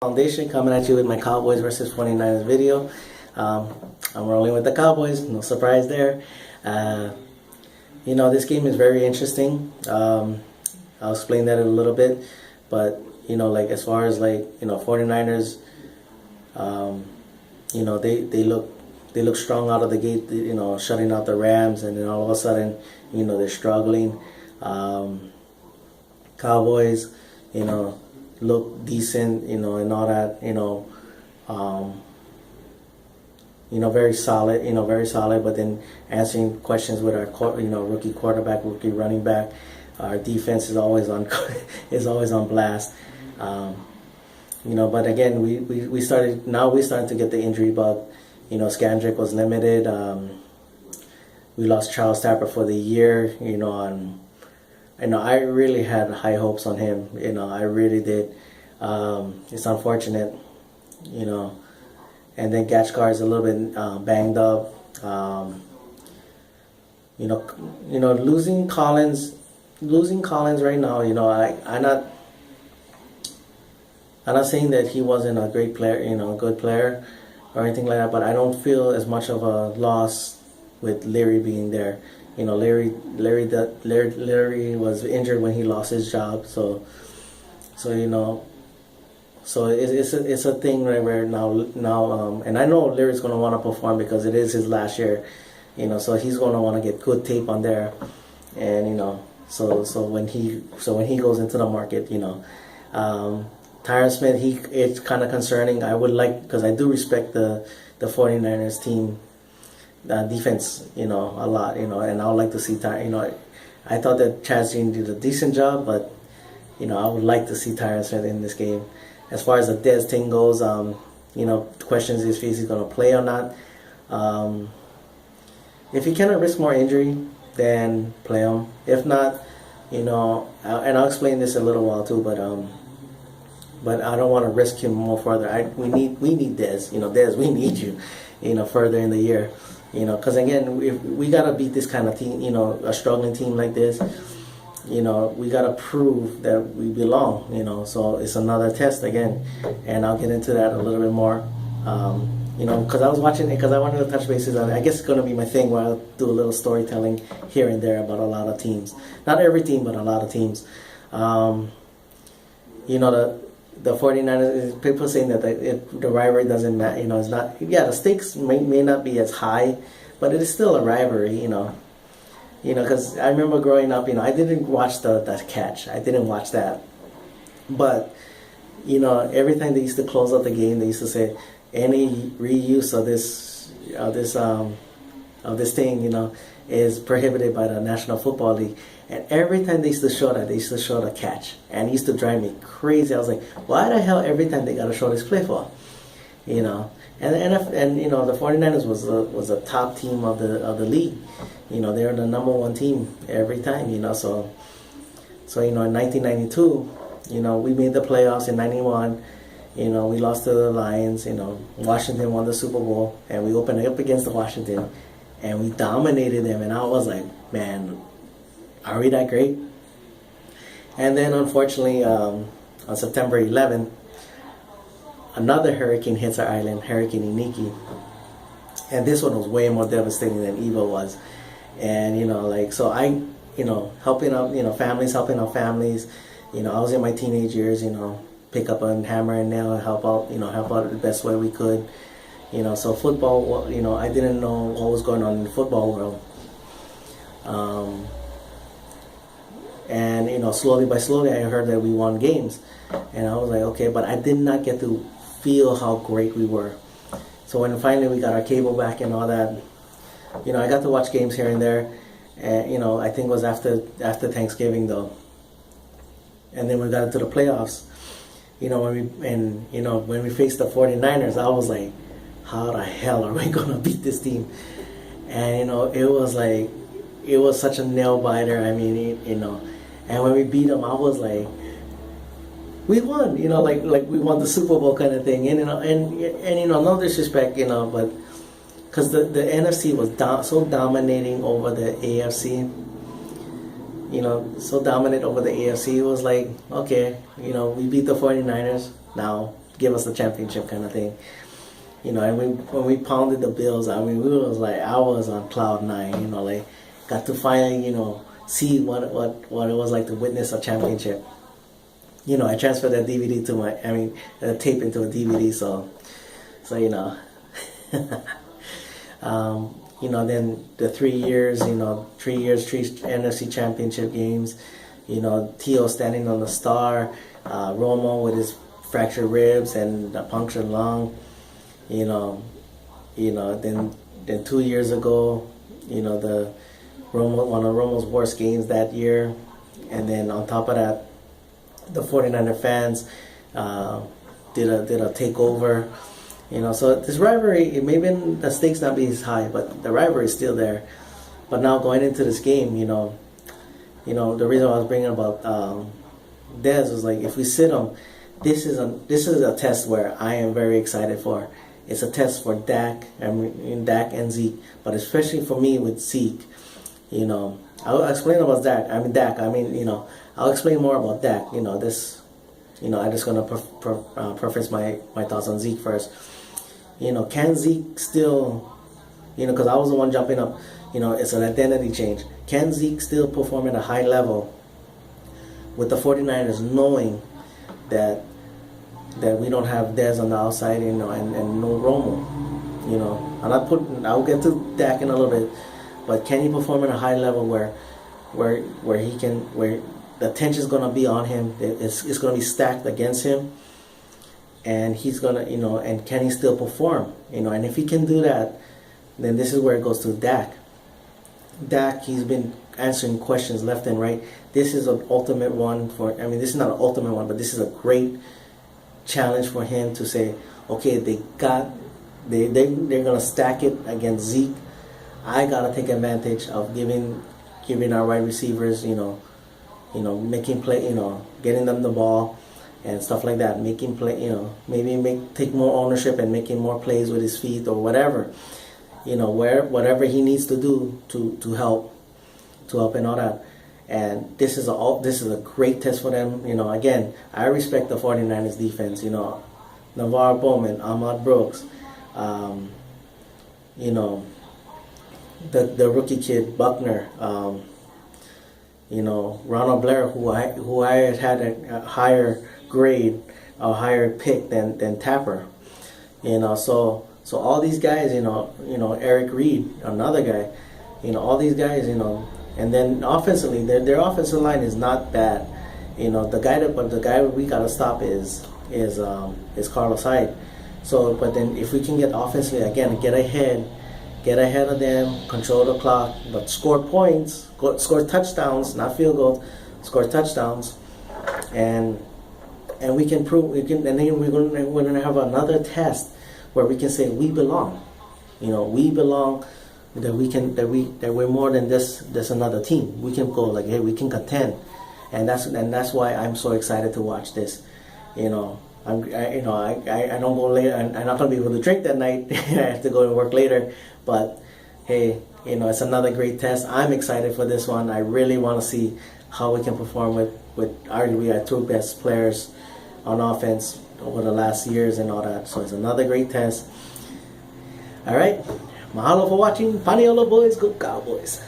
Foundation coming at you with my Cowboys versus 49ers video. I'm rolling with the Cowboys, no surprise there. This game is very interesting. I'll explain that in a little bit, but as far as 49ers, they look strong out of the gate, shutting out the Rams, and then all of a sudden, they're struggling. Cowboys, look decent, and all that, very solid, but then answering questions with our, rookie quarterback, rookie running back. Our defense is always on, blast. But again, we started to get the injury bug. Skandrick was limited. We lost Charles Tapper for the year, I really had high hopes on him. I really did. It's unfortunate, And then Gachkar is a little bit banged up. Losing Collins right now. I'm not saying that he wasn't a great player, a good player or anything like that. But I don't feel as much of a loss with Leary being there. Larry was injured when he lost his job, so it's a thing right where now, and I know Larry's gonna want to perform because it is his last year, so he's gonna want to get good tape on there, and so when he goes into the market, Tyron Smith, it's kind of concerning. I would like, because I do respect the 49ers team. Defense, a lot, and I would like to see I thought that Chaz Jean did a decent job, but I would like to see Tyron Smith in this game. As far as the Dez thing goes, questions if he's going to play or not. If he cannot risk more injury, then play him. If not, and I'll explain this in a little while too, but I don't want to risk him more further. We need Dez, Dez, we need you, further in the year. Because again, if we gotta beat this kind of team, a struggling team like this, we gotta prove that we belong, So it's another test again, and I'll get into that a little bit more, because I was watching it because I wanted to touch bases on it. I guess it's gonna be my thing where I'll do a little storytelling here and there about a lot of teams, not every team, but a lot of teams. The 49ers, people saying that the rivalry doesn't matter, it's not, the stakes may not be as high, but it is still a rivalry, because I remember growing up, I didn't watch the catch, I didn't watch that, but, every time they used to close out the game, they used to say, any reuse of this thing, is prohibited by the National Football League. And every time they used to show that, they used to show the catch. And it used to drive me crazy. I was like, why the hell every time they got to show this play for? And the 49ers was a top team of the league. They were the number one team every time, So in 1992, we made the playoffs in 91. We lost to the Lions. Washington won the Super Bowl. And we opened up against the Washington. And we dominated them. And I was like, man, are we that great? And then unfortunately, on September 11th, another hurricane hits our island, Hurricane Iniki. And this one was way more devastating than Eva was. And, so I, helping out families. I was in my teenage years, pick up a hammer and nail and help out the best way we could. So football, I didn't know what was going on in the football world. And slowly by slowly, I heard that we won games, and I was like, okay, but I did not get to feel how great we were. So when finally we got our cable back and all that, I got to watch games here and there, and I think it was after Thanksgiving though. And then we got into the playoffs. When we faced the 49ers, I was like, how the hell are we gonna beat this team? And it was like, it was such a nail biter. I mean, and when we beat them, I was like, we won, like we won the Super Bowl kind of thing. And no disrespect, but because the NFC was so dominating over the AFC. So dominant over the AFC. It was like, okay, we beat the 49ers. Now give us the championship kind of thing. You know, and when we pounded the Bills, I mean, I was on cloud nine. You know, like got to finally, you know, see what it was like to witness a championship. You know, I transferred that DVD the tape into a DVD, so you know. You know, then the 3 years, you know, 3 years, 3 NFC Championship games, you know, Tio standing on the star, Romo with his fractured ribs and a punctured lung, you know, then 2 years ago, you know, one of Romo's worst games that year, and then on top of that, the 49er fans did a takeover. You know, so this rivalry, it may be the stakes not be as high, but the rivalry is still there. But now going into this game, you know, the reason I was bringing about Dez was like, if we sit him, this is a test where I am very excited for. It's a test for Dak and Zeke, but especially for me with Zeke. You know, I'll explain about Dak. You know, I'll explain more about Dak. You know, this. You know, I'm just gonna preface my thoughts on Zeke first. You know, can Zeke still, you know, because I was the one jumping up, you know, it's an identity change. Can Zeke still perform at a high level with the 49ers knowing that we don't have Dez on the outside, you know, and no Romo, you know? And I'll get to Dak in a little bit, but can he perform at a high level where the attention is going to be on him, it's going to be stacked against him, and he's going to, you know, and can he still perform, you know? And if he can do that, then this is where it goes to Dak. Dak, he's been answering questions left and right. This is an ultimate one this is not an ultimate one, but this is a great challenge for him to say, okay, they're going to stack it against Zeke. I got to take advantage of giving our wide receivers, you know, making play, you know, getting them the ball and stuff like that, making play, you know, maybe take more ownership and making more plays with his feet or whatever, you know, whatever he needs to do to help and all that. And this is a great test for them. You know, again, I respect the 49ers defense, you know, Navarre Bowman, Ahmad Brooks, you know, the rookie kid Buckner, you know, Ronald Blair, who I had a higher grade, a higher pick than Tapper, you know. So all these guys, you know, Eric Reed, another guy, you know, all these guys, you know, and then offensively, their offensive line is not bad, you know. The guy we gotta stop is Carlos Hyde. So, but then if we can get offensively again, get ahead of them, control the clock, but score points, score touchdowns, not field goals, score touchdowns, and we can prove and then we're going to have another test where we can say we belong, you know, we belong, that we're more than this another team. We can go like, hey, we can contend, and that's why I'm so excited to watch this, you know. I don't go later. I'm not gonna be able to drink that night. I have to go and work later. But hey, you know, it's another great test. I'm excited for this one. I really want to see how we can perform with arguably our two best players on offense over the last years and all that. So it's another great test. All right, mahalo for watching. Paniolo boys, go Cowboys.